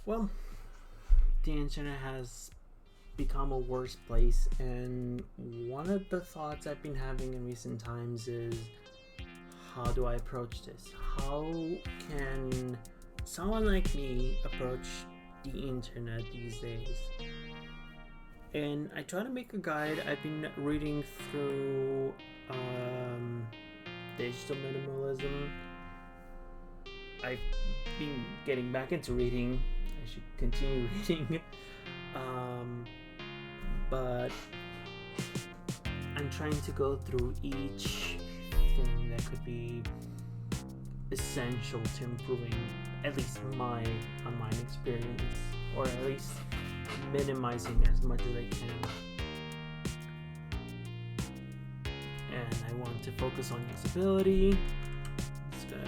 Well, the internet has become a worse place, and one of the thoughts I've been having in recent times is, how do I approach this? How can someone like me approach the internet these days? And I try to make a guide. I've been reading through digital minimalism. I've been getting back into reading. I should continue reading. But I'm trying to go through each thing that could be essential to improving at least my online experience, or at least minimizing as much as I can. And I want to focus on usability. Just gonna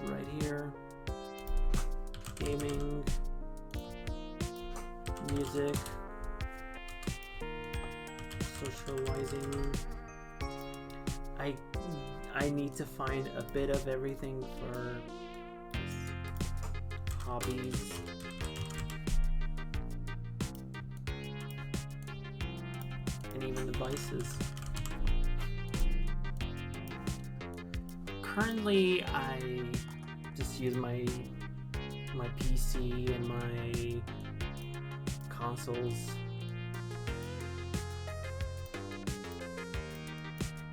right here, gaming, music, socializing. I need to find a bit of everything for hobbies. And even devices. Currently, I just use my PC and my consoles,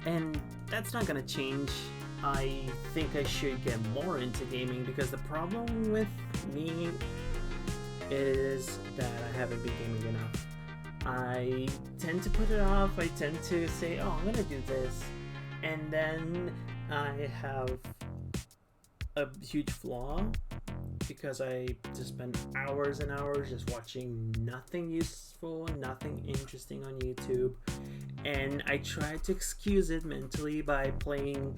and that's not gonna change. I think I should get more into gaming, because the problem with me is that I haven't been gaming enough. I tend to put it off. I tend to say, oh, I'm gonna do this, and then I have a huge flaw, because I just spend hours and hours just watching nothing useful, nothing interesting on YouTube, and I try to excuse it mentally by playing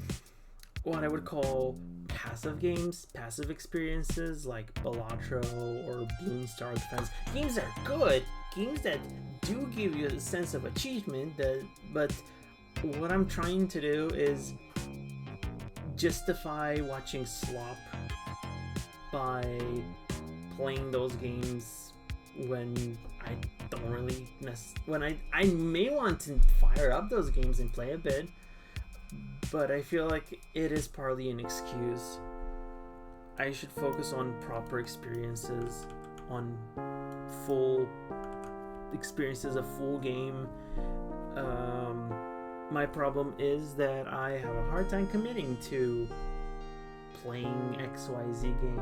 what I would call passive games, passive experiences like Balatro or Bloomstar Defense. Games that are good, games that do give you a sense of achievement, but what I'm trying to do is justify watching slop by playing those games when I don't really when I may want to fire up those games and play a bit, but I feel like it is partly an excuse. I should focus on proper experiences, on full experiences, a full game. My problem is that I have a hard time committing to playing XYZ game,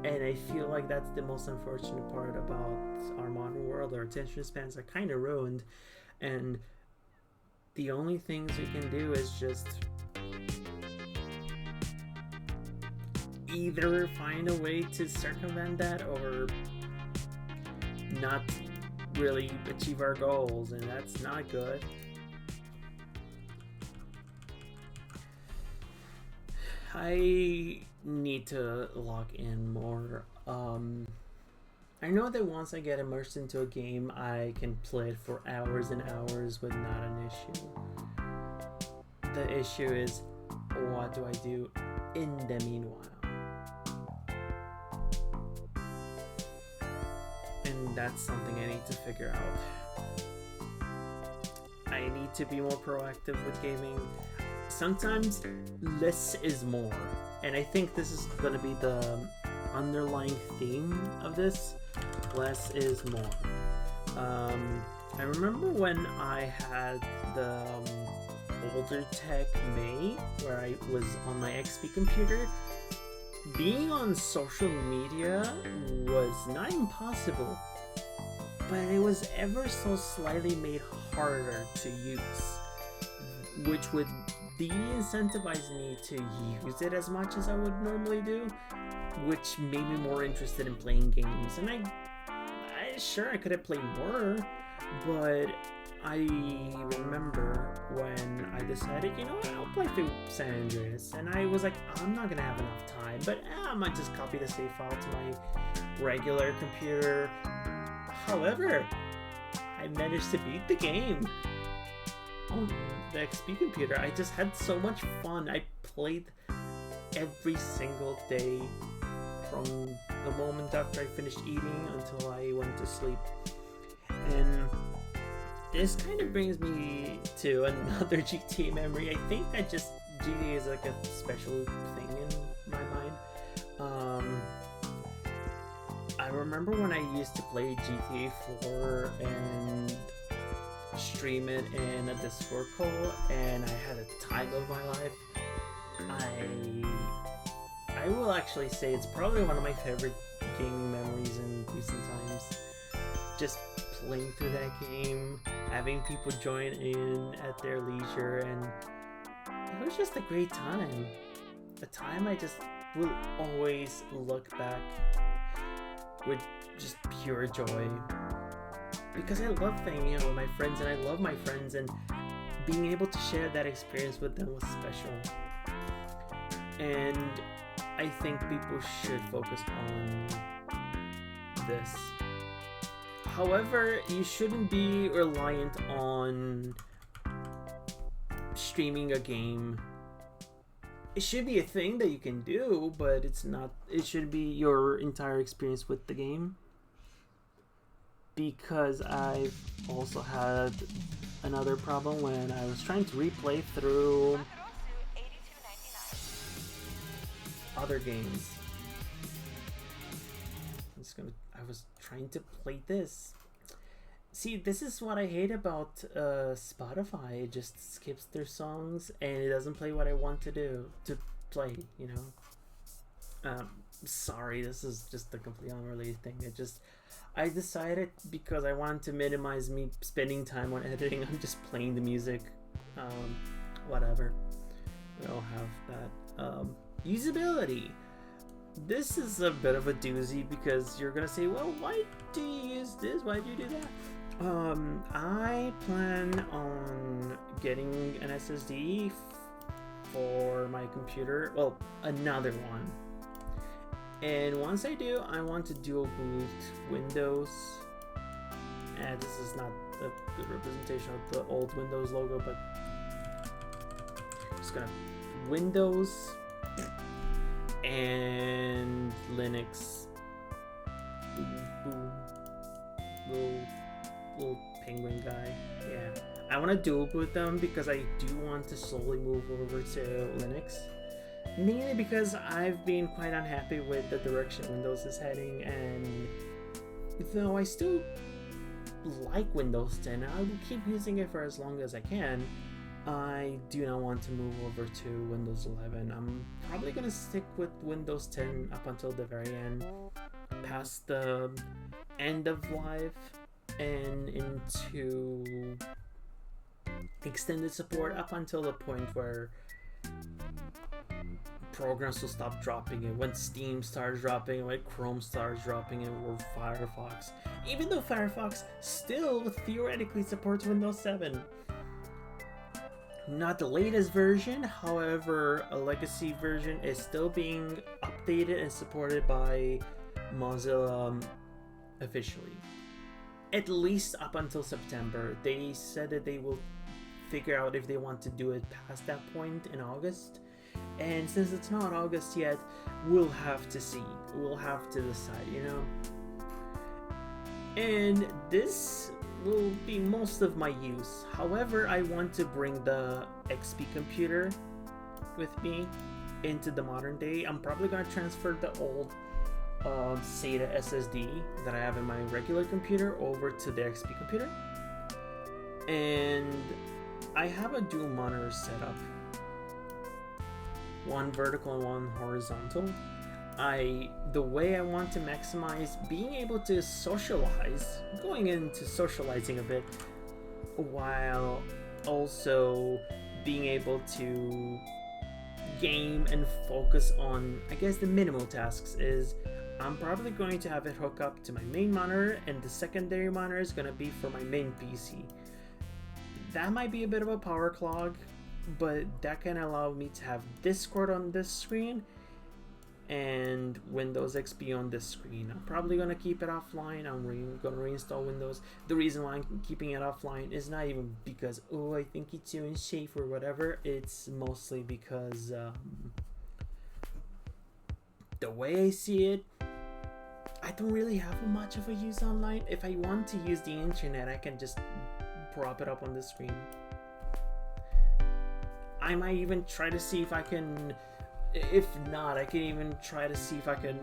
and I feel like that's the most unfortunate part about our modern world. Our attention spans are kind of ruined, and the only things we can do is just either find a way to circumvent that or not really achieve our goals, and that's not good. I need to lock in more. I know that once I get immersed into a game, I can play it for hours and hours with not an issue. The issue is, what do I do in the meanwhile? And that's something I need to figure out. I need to be more proactive with gaming. Sometimes less is more, and I think this is going to be the underlying theme of this. Less is more. I remember when I had the older tech May, where I was on my XP computer, being on social media was not impossible, but it was ever so slightly made harder to use, which would de-incentivize me to use it as much as I would normally do, which made me more interested in playing games. And I sure I could have played more, but I remember when I decided, you know what, I'll play through San Andreas, and I was like, I'm not gonna have enough time, but I might just copy the save file to my regular computer. However, I managed to beat the game. on the XP computer. I just had so much fun. I played every single day from the moment after I finished eating until I went to sleep. And this kind of brings me to another GTA memory. I think that just GTA is like a special thing in my mind. I remember when I used to play GTA 4 and stream it in a Discord call, and I had a time of my life. I will actually say it's probably one of my favorite gaming memories in recent times. Just playing through that game, having people join in at their leisure, and it was just a great time. A time I just will always look back with just pure joy. Because I love hanging out with my friends, and I love my friends, and being able to share that experience with them was special. And I think people should focus on this. However, you shouldn't be reliant on streaming a game. It should be a thing that you can do, but it's not. It should be your entire experience with the game. Because I've also had another problem when I was trying to replay through other games. I was trying to play this. See, this is what I hate about Spotify. It just skips their songs and it doesn't play what I want to play, you know. Sorry, this is just a completely unrelated thing. I decided, because I wanted to minimize me spending time on editing, I'm just playing the music. Whatever. We all have that. Usability. This is a bit of a doozy, because you're gonna say, well, why do you use this? Why do you do that? I plan on getting an SSD for my computer. Well, another one. And once I do, I want to dual boot Windows. And this is not a good representation of the old Windows logo, but I'm just gonna Windows and Linux. Boom. Little penguin guy. Yeah. I want to dual boot them because I do want to slowly move over to Linux. Mainly because I've been quite unhappy with the direction Windows is heading, and though I still like Windows 10, I will keep using it for as long as I can, I do not want to move over to Windows 11. I'm probably going to stick with Windows 10 up until the very end, past the end of life and into extended support up until the point where programs will stop dropping it, when Steam starts dropping it, when Chrome starts dropping it, or Firefox. Even though Firefox still theoretically supports Windows 7. Not the latest version, however, a legacy version is still being updated and supported by Mozilla officially. At least up until September. They said that they will figure out if they want to do it past that point in August. And since it's not August yet, we'll have to see. We'll have to decide, you know? And this will be most of my use. However, I want to bring the XP computer with me into the modern day. I'm probably going to transfer the old SATA SSD that I have in my regular computer over to the XP computer. And I have a dual monitor setup. One vertical and one horizontal. The way I want to maximize being able to socialize, going into socializing a bit, while also being able to game and focus on, I guess, the minimal tasks, is I'm probably going to have it hook up to my main monitor, and the secondary monitor is going to be for my main PC. That might be a bit of a power clog, but that can allow me to have Discord on this screen and Windows XP on this screen. I'm probably gonna keep it offline. I'm gonna reinstall Windows. The reason why I'm keeping it offline is not even because, oh, I think it's unsafe or whatever. It's mostly because the way I see it, I don't really have much of a use online. If I want to use the internet, I can just prop it up on the screen. I might even try to see if I can, if not, I can even try to see if I can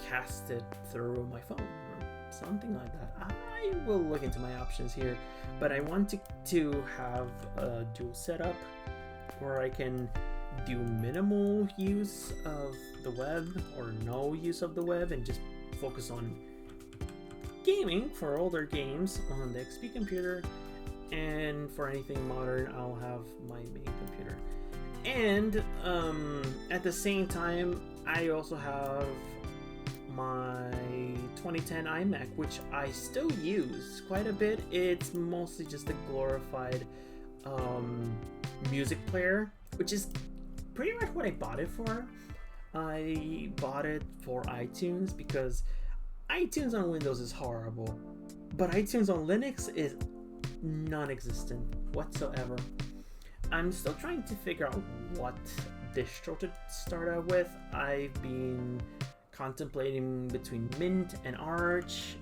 cast it through my phone or something like that. I will look into my options here, but I want to have a dual setup where I can do minimal use of the web or no use of the web and just focus on gaming for older games on the XP computer, and for anything modern I'll have my main computer. And at the same time, I also have my 2010 iMac, which I still use quite a bit. It's mostly just a glorified music player, which is pretty much what I bought it for. I bought it for iTunes because iTunes on Windows is horrible, but iTunes on Linux is non-existent whatsoever. I'm still trying to figure out what distro to start out with. I've been contemplating between Mint and Arch,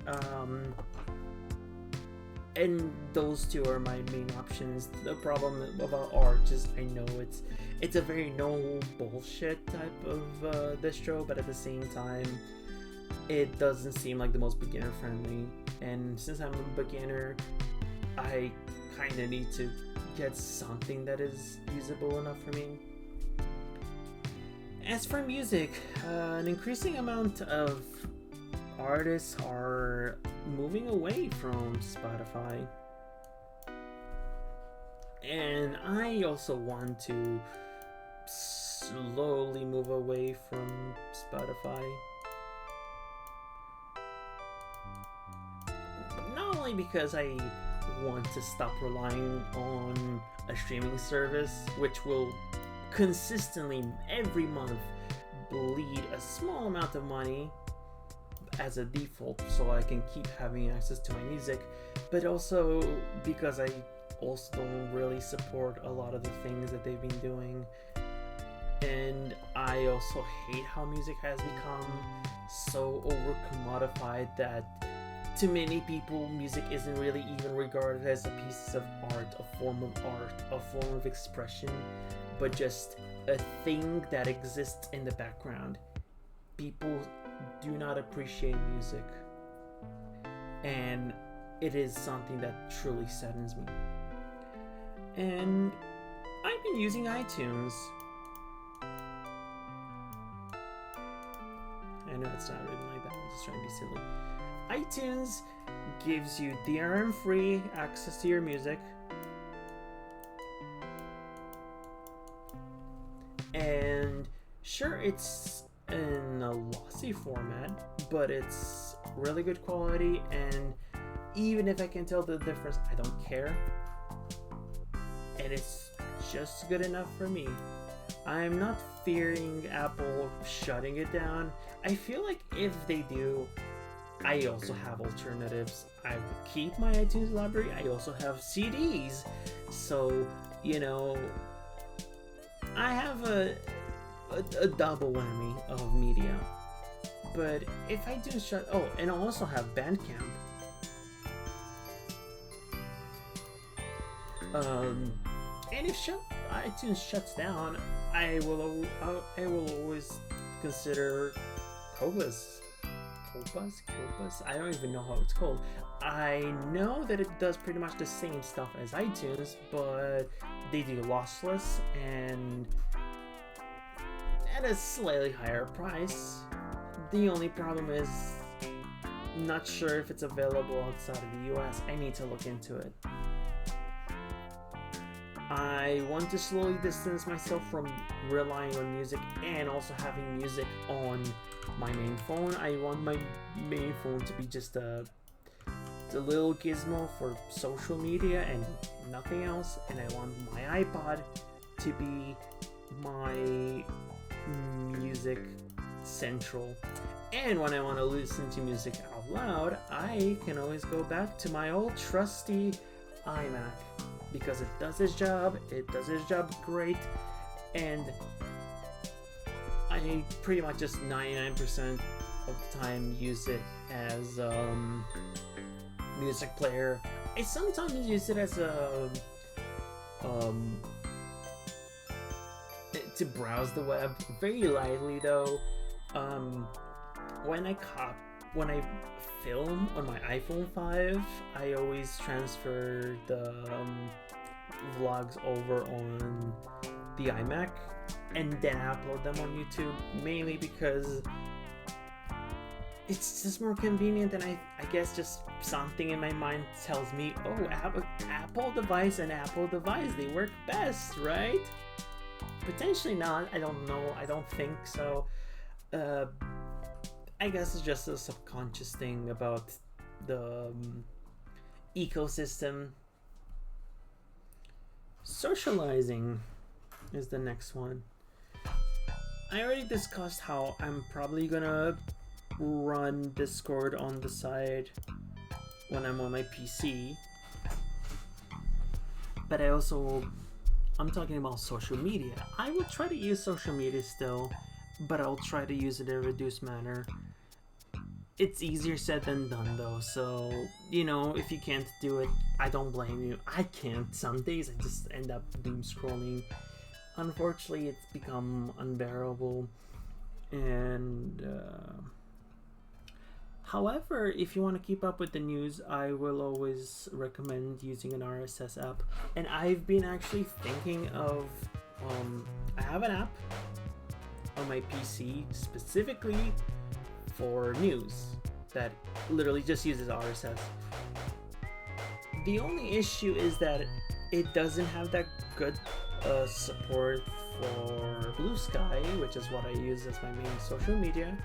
and those two are my main options. The problem about Arch is I know it's a very no bullshit type of distro, but at the same time it doesn't seem like the most beginner friendly, and since I'm a beginner, I kind of need to get something that is usable enough for me. As for music, an increasing amount of artists are moving away from Spotify, and I also want to slowly move away from Spotify. Not only because I want to stop relying on a streaming service, which will consistently every month bleed a small amount of money as a default so I can keep having access to my music, but also because I also don't really support a lot of the things that they've been doing. And I also hate how music has become so over commodified that to many people music isn't really even regarded as a piece of art, a form of art, a form of expression, but just a thing that exists in the background. People do not appreciate music, and it is something that truly saddens me. And I've been using iTunes. I know it's not written like that, I'm just trying to be silly. iTunes gives you DRM-free access to your music, and sure, it's in a lossy format, but it's really good quality, and even if I can tell the difference, I don't care, and it's just good enough for me. I'm not fearing Apple shutting it down. I feel like if they do, I also have alternatives. I will keep my iTunes library. I also have CDs, so you know, I have a double whammy of media. But if I do shut, oh, and I also have Bandcamp. And if iTunes shuts down, I will always consider Kobus. I don't even know how it's called. I know that it does pretty much the same stuff as iTunes, but they do lossless and at a slightly higher price. The only problem is not sure if it's available outside of the US. I need to look into it. I want to slowly distance myself from relying on music and also having music on my main phone. I want my main phone to be just a little gizmo for social media and nothing else, and I want my iPod to be my music central. And when I want to listen to music out loud, I can always go back to my old trusty iMac, because it does its job great, and I pretty much just 99% of the time use it as music player. I sometimes use it as a to browse the web, very lightly though. When I film on my iPhone 5, I always transfer the vlogs over on the iMac and then upload them on YouTube, mainly because it's just more convenient, and I guess just something in my mind tells me, oh, Apple device and Apple device, they work best, right? Potentially not, I don't know, I don't think so. I guess it's just a subconscious thing about the ecosystem. Socializing is the next one. I already discussed how I'm probably gonna run Discord on the side when I'm on my PC, but I'm talking about social media. I will try to use social media still, but I'll try to use it in a reduced manner. It's easier said than done though, so if you can't do it, I don't blame you. I can't. Some days I just end up doom scrolling. Unfortunately, it's become unbearable. And however, if you want to keep up with the news, I will always recommend using an RSS app. And I've been actually thinking of I have an app on my PC specifically for news that literally just uses RSS. The only issue is that it doesn't have that good support for Blue Sky, which is what I use as my main social media,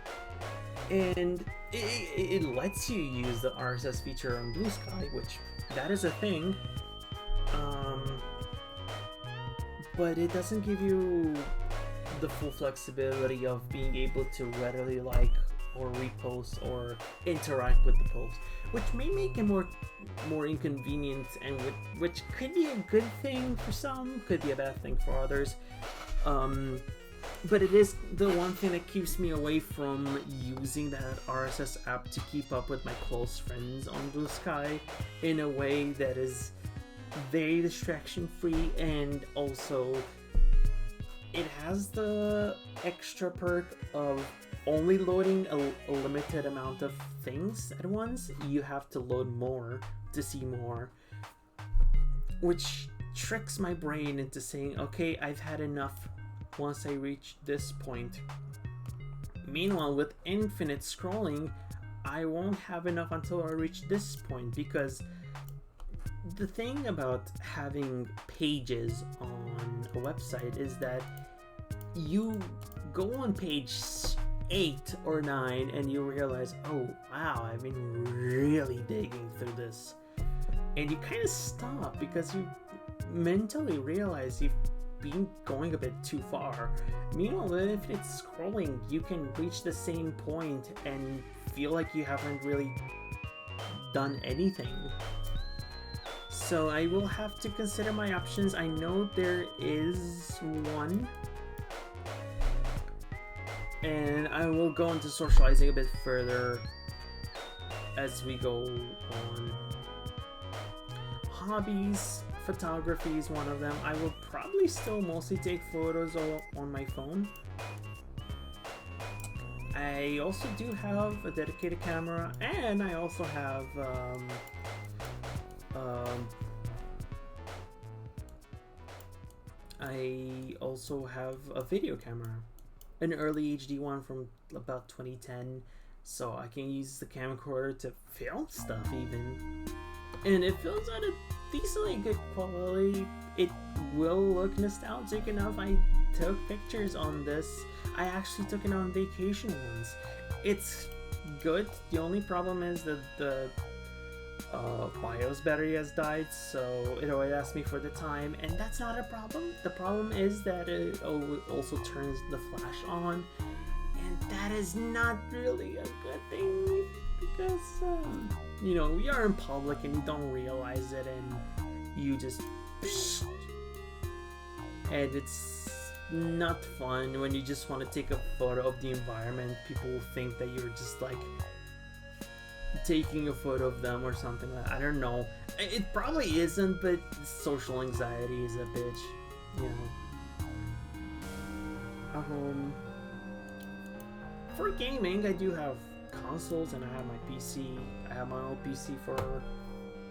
and it lets you use the RSS feature on Blue Sky, which that is a thing, but it doesn't give you the full flexibility of being able to readily like or repost or interact with the post, which may make it more inconvenient, and which could be a good thing for some, could be a bad thing for others. But it is the one thing that keeps me away from using that RSS app to keep up with my close friends on Blue Sky in a way that is very distraction free, and also it has the extra perk of only loading a limited amount of things at once. You have to load more to see more, which tricks my brain into saying, okay, I've had enough once I reach this point. Meanwhile, with infinite scrolling, I won't have enough until I reach this point, because the thing about having pages on a website is that you go on page 8 or 9 and you realize, oh wow, I've been really digging through this, and you kind of stop because you mentally realize you've been going a bit too far. Meanwhile, if it's scrolling, you can reach the same point and feel like you haven't really done anything. So I will have to consider my options. I know there is one, and I will go into socializing a bit further as we go on. Hobbies, photography is one of them. I will probably still mostly take photos on my phone. I also do have a dedicated camera, and I also have a video camera, an early HD one from about 2010, so I can use the camcorder to film stuff even, and it films at a decently good quality. It will look nostalgic enough. I took pictures on this. I actually took it on vacation once. It's good. The only problem is that the BIOS battery has died, so it always asks me for the time, and that's not a problem. The problem is that it also turns the flash on, and that is not really a good thing because we are in public and you don't realize it, and you just and it's not fun when you just want to take a photo of the environment. People will think that you're just like taking a photo of them or something like that. I don't know. It probably isn't, but social anxiety is a bitch, For gaming, I do have consoles and I have my PC. I have my own PC for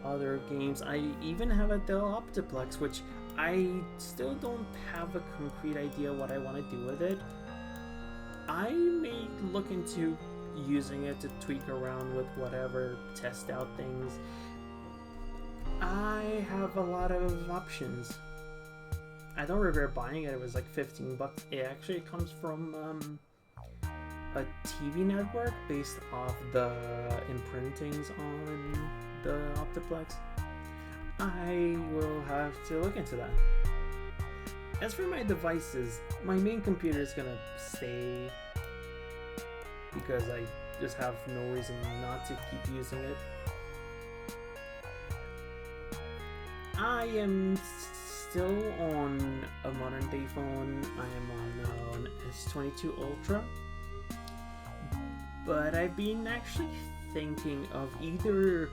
other games. I even have a Dell Optiplex, which I still don't have a concrete idea what I want to do with it. I may look into using it to tweak around with whatever, test out things. I have a lot of options. I don't regret buying it. It was like $15. It actually comes from a TV network based off the imprintings on the Optiplex. I will have to look into that. As for my devices, my main computer is gonna stay because I just have no reason not to keep using it. I am still on a modern day phone. I am on an S22 Ultra, but I've been actually thinking of either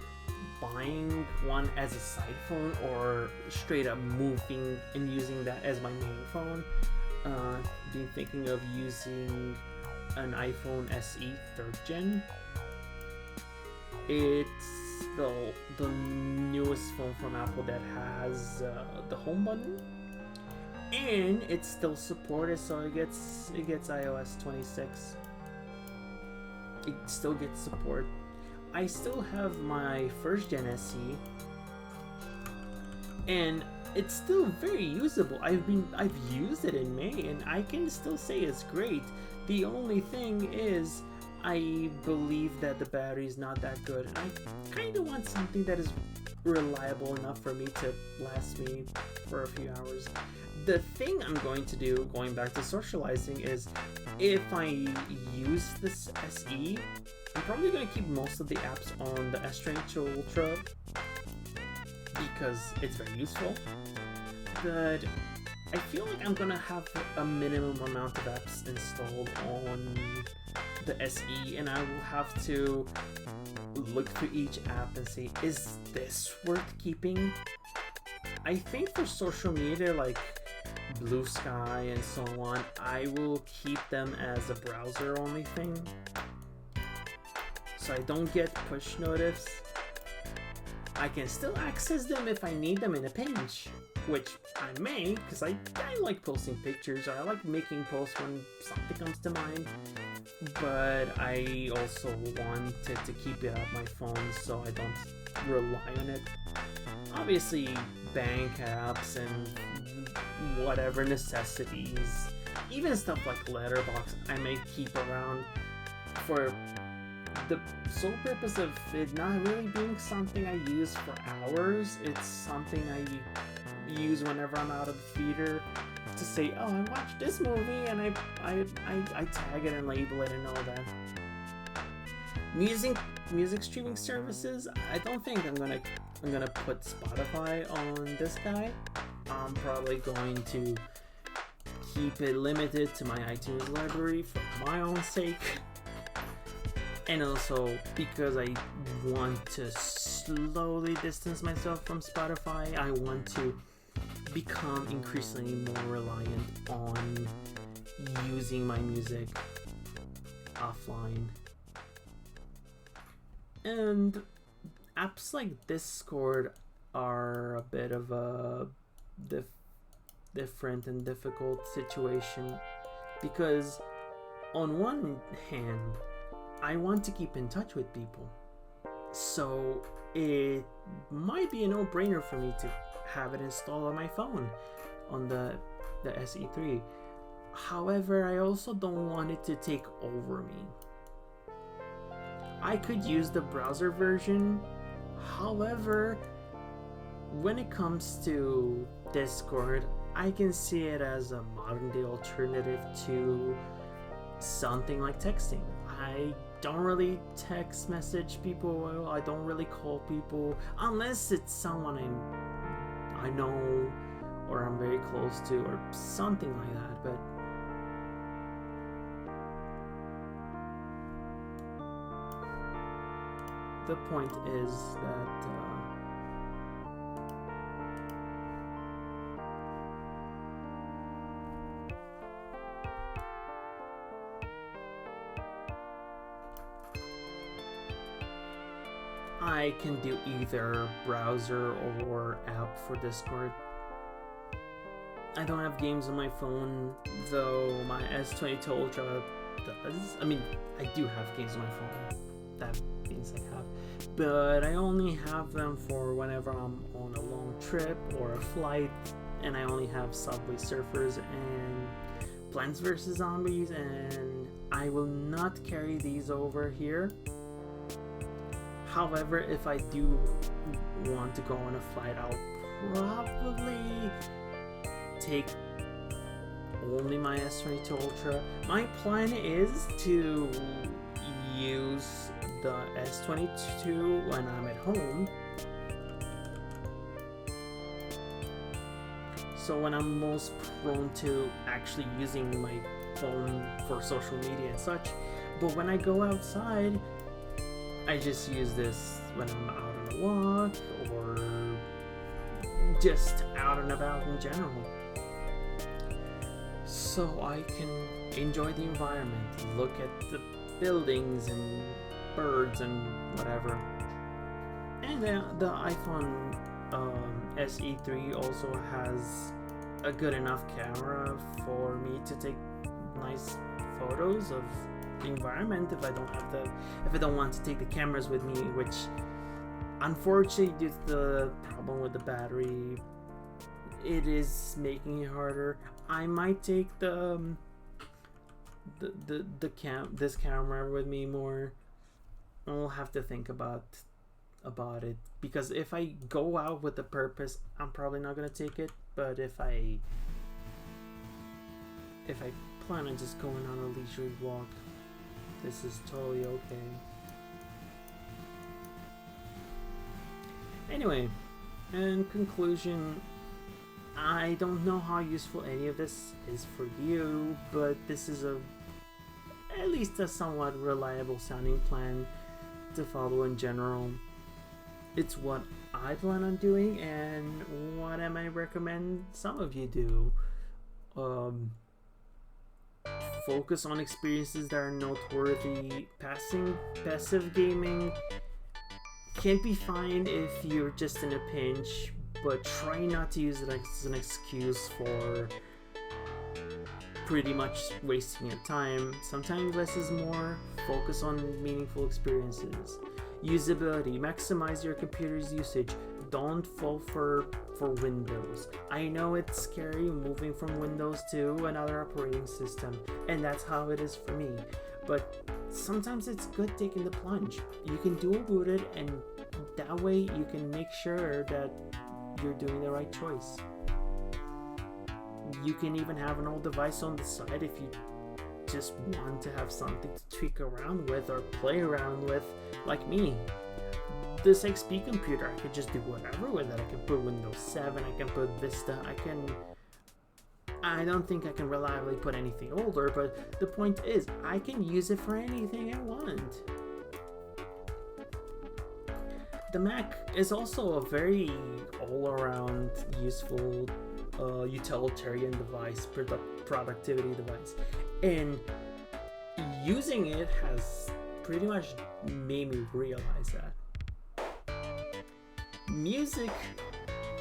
buying one as a side phone or straight up moving and using that as my main phone. Been thinking of using an iPhone SE 3rd gen. It's the newest phone from Apple that has the home button, and it's still supported, so it gets iOS 26. It still gets support. I still have my 1st gen SE, and it's still very usable. I've used it in May, and I can still say it's great. The only thing is, I believe that the battery is not that good, and I kind of want something that is reliable enough for me to last me for a few hours. The thing I'm going to do, going back to socializing, is if I use this SE, I'm probably going to keep most of the apps on the S22 Ultra because it's very useful. But I feel like I'm going to have a minimum amount of apps installed on the SE, and I will have to look through each app and say, is this worth keeping? I think for social media like Blue Sky and so on, I will keep them as a browser only thing, so I don't get push notifs. I can still access them if I need them in a pinch, which I may, because I like posting pictures, or I like making posts when something comes to mind. But I also wanted to keep it on my phone so I don't rely on it. Obviously, bank apps and whatever necessities, even stuff like Letterbox, I may keep around for the sole purpose of it not really being something I use for hours. It's something I use whenever I'm out of the theater to say, oh, I watched this movie, and I tag it and label it and all that. Music streaming services, I don't think I'm gonna put Spotify on this guy. I'm probably going to keep it limited to my iTunes library for my own sake, and also because I want to slowly distance myself from Spotify. I want to become increasingly more reliant on using my music offline. And apps like Discord are a bit of a different and difficult situation, because on one hand, I want to keep in touch with people, so it might be a no-brainer for me to have it installed on my phone on the SE3. However, I also don't want it to take over me. I could use the browser version However, when it comes to Discord, I can see it as a modern day alternative to something like texting. I don't really text message people, I don't really call people unless it's someone I know or I'm very close to or something like that. But the point is that I can do either browser or app for Discord. I don't have games on my phone, though my S22 Ultra does. I mean, I do have games on my phone. That means I have. But I only have them for whenever I'm on a long trip or a flight, and I only have Subway Surfers and Plants vs. Zombies, and I will not carry these over here. However, if I do want to go on a flight, I'll probably take only my S22 Ultra. My plan is to use the S22 when I'm at home. So when I'm most prone to actually using my phone for social media and such. But when I go outside, I just use this when I'm out on a walk or just out and about in general. So I can enjoy the environment, look at the buildings and birds and whatever. And the iPhone SE3 also has a good enough camera for me to take nice photos of the environment if I don't want to take the cameras with me, which unfortunately, due to the problem with the battery, it is making it harder. I might take this camera with me more. I'll have to think about it, because if I go out with a purpose, I'm probably not gonna take it. But if I plan on just going on a leisurely walk, this is totally okay. Anyway, in conclusion, I don't know how useful any of this is for you, but this is at least a somewhat reliable sounding plan to follow in general. It's what I plan on doing and what I might recommend some of you do. Focus on experiences that are noteworthy. Passive gaming can be fine if you're just in a pinch, but try not to use it as an excuse for pretty much wasting your time. Sometimes less is more. Focus on meaningful experiences. Usability. Maximize your computer's usage. Don't fall for Windows. I know it's scary moving from Windows to another operating system, and that's how it is for me. But sometimes it's good taking the plunge. You can dual boot it, and that way you can make sure that you're doing the right choice. You can even have an old device on the side if you just want to have something to tweak around with or play around with, like me. This XP computer, I could just do whatever with it. I can put Windows 7, I can put Vista, I don't think I can reliably put anything older, but the point is, I can use it for anything I want. The Mac is also a very all-around useful utilitarian device, productivity device, and using it has pretty much made me realize that. Music,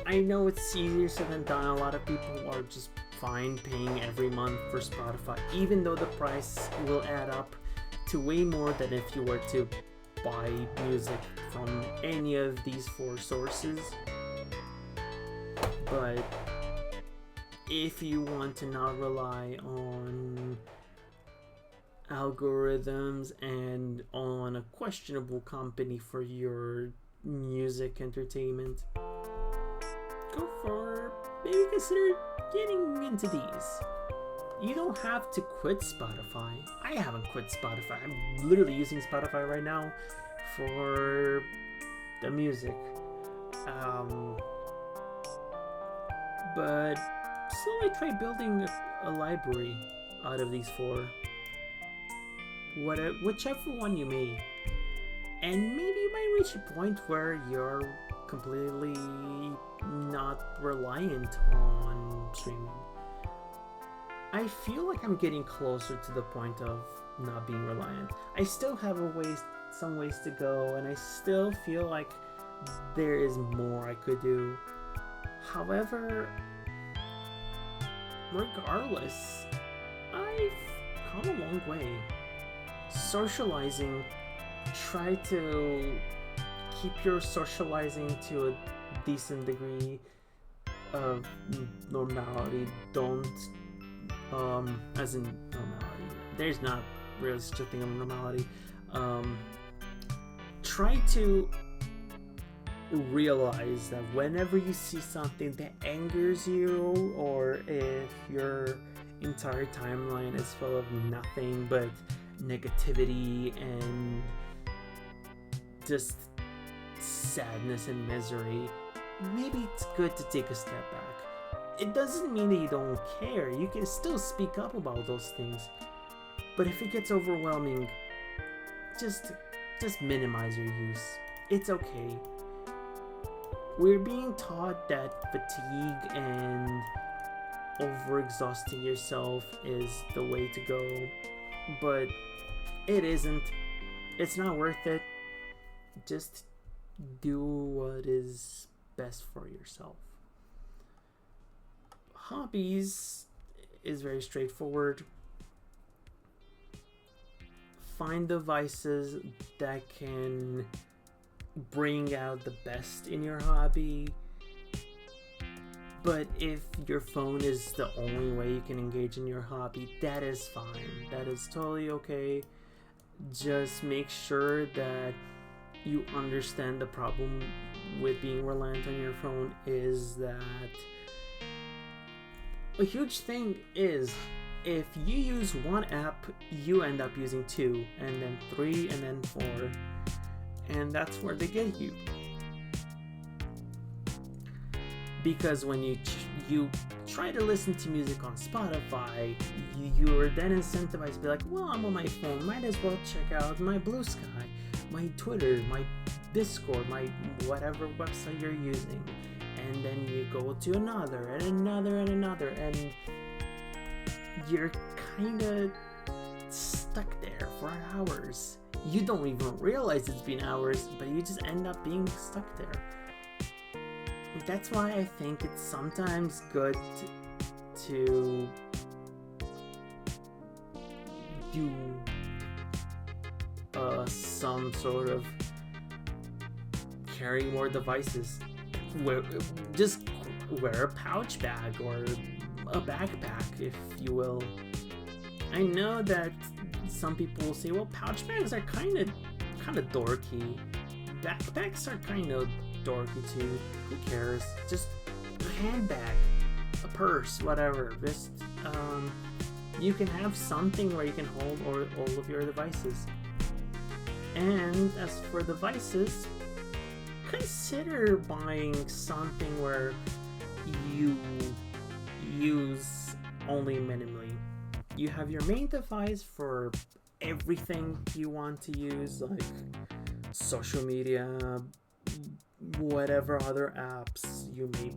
I know it's easier said than done. A lot of people are just fine paying every month for Spotify, even though the price will add up to way more than if you were to buy music from any of these four sources. But if you want to not rely on algorithms and on a questionable company for your music entertainment, maybe consider getting into these. You don't have to quit Spotify. I haven't quit Spotify. I'm literally using Spotify right now for the music. But slowly try building a library out of these four. Whichever one you may. And maybe you might reach a point where you're completely not reliant on streaming. I feel like I'm getting closer to the point of not being reliant. I still have some ways to go, and I still feel like there is more I could do. However, regardless, I've come a long way. Socializing, try to keep your socializing to a decent degree of normality. Don't as in normality, there's not really such a thing of normality. Try to realize that whenever you see something that angers you, or if your entire timeline is full of nothing but negativity and just sadness and misery, maybe it's good to take a step back. It doesn't mean that you don't care. You can still speak up about those things. But if it gets overwhelming, just minimize your use. It's okay. We're being taught that fatigue and overexhausting yourself is the way to go, but it isn't. It's not worth it. Just do what is best for yourself. Hobbies is very straightforward. Find devices that can bring out the best in your hobby. But if your phone is the only way you can engage in your hobby, that is fine. That is totally okay. Just make sure that you understand the problem with being reliant on your phone is that a huge thing is if you use one app, you end up using 2, and then 3, and then 4, and that's where they get you. Because when you try to listen to music on Spotify, you're then incentivized to be like, well, I'm on my phone, might as well check out my Blue Sky, my Twitter, my Discord, my whatever website you're using. And then you go to another and another and another, and you're kind of stuck there for hours. You don't even realize it's been hours, but you just end up being stuck there. That's why I think it's sometimes good to do some sort of carry more devices. Just wear a pouch bag or a backpack, if you will. I know that some people will say, well, pouch bags are kind of dorky. Backpacks are kind of dorky too. Who cares? Just a handbag, a purse, whatever. Just you can have something where you can hold all of your devices. And as for devices, consider buying something where you use only minimally. You have your main device for everything you want to use, like social media, whatever other apps you may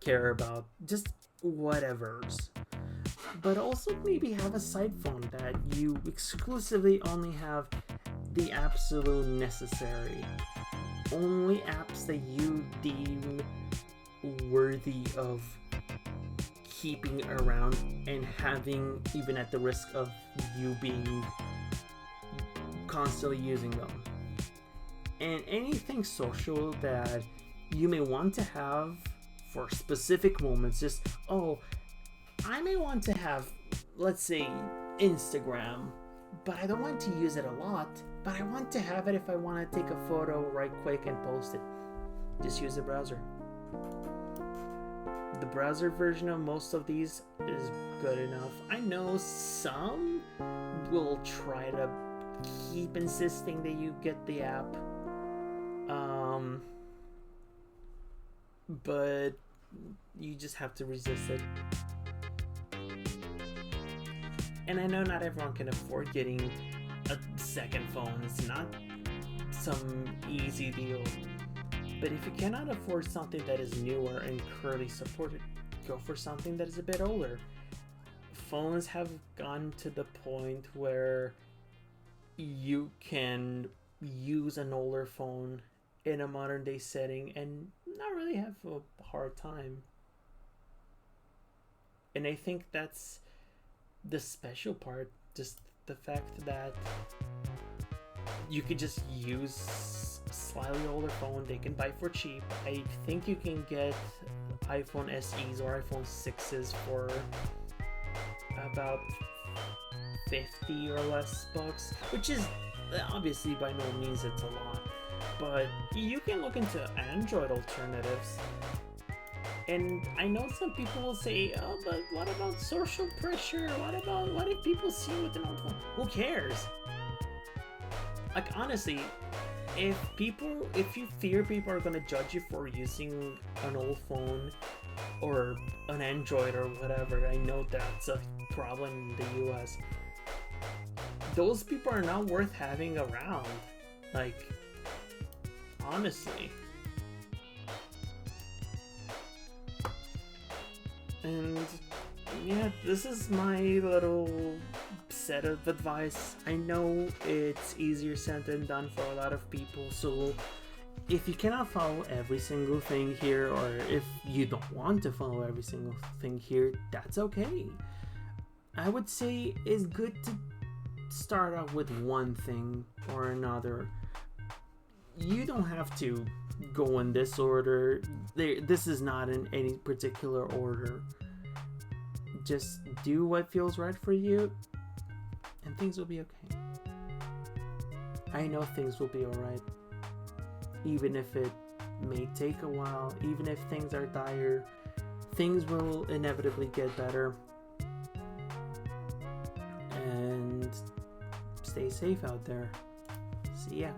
care about, just whatever's. But also maybe have a side phone that you exclusively only have the absolute necessary. Only apps that you deem worthy of keeping around and having, even at the risk of you being constantly using them. And anything social that you may want to have for specific moments, just, I may want to have, let's say, Instagram, but I don't want to use it a lot. But I want to have it if I want to take a photo right quick and post it. Just use the browser. The browser version of most of these is good enough. I know some will try to keep insisting that you get the app. But you just have to resist it. And I know not everyone can afford getting a second phone. It's not some easy deal. But if you cannot afford something that is newer and currently supported, go for something that is a bit older. Phones have gone to the point where you can use an older phone in a modern day setting and not really have a hard time. And I think that's the special part, just the fact that you could just use a slightly older phone they can buy for cheap. I think you can get iPhone SEs or iPhone 6s for about 50 or less bucks, which is obviously by no means it's a lot, but you can look into Android alternatives. And I know some people will say, oh, but what about social pressure? What if people see you with an old phone? Who cares? Like, honestly, if you fear people are gonna judge you for using an old phone or an Android or whatever, I know that's a problem in the US. Those people are not worth having around. Like, honestly. And yeah, this is my little set of advice. I know it's easier said than done for a lot of people, so if you cannot follow every single thing here, or if you don't want to follow every single thing here, that's okay. I would say it's good to start out with one thing or another. You don't have to go in this order. This is not in any particular order. Just do what feels right for you, and things will be okay. I know things will be alright. Even if it may take a while, even if things are dire, things will inevitably get better. And stay safe out there. See ya.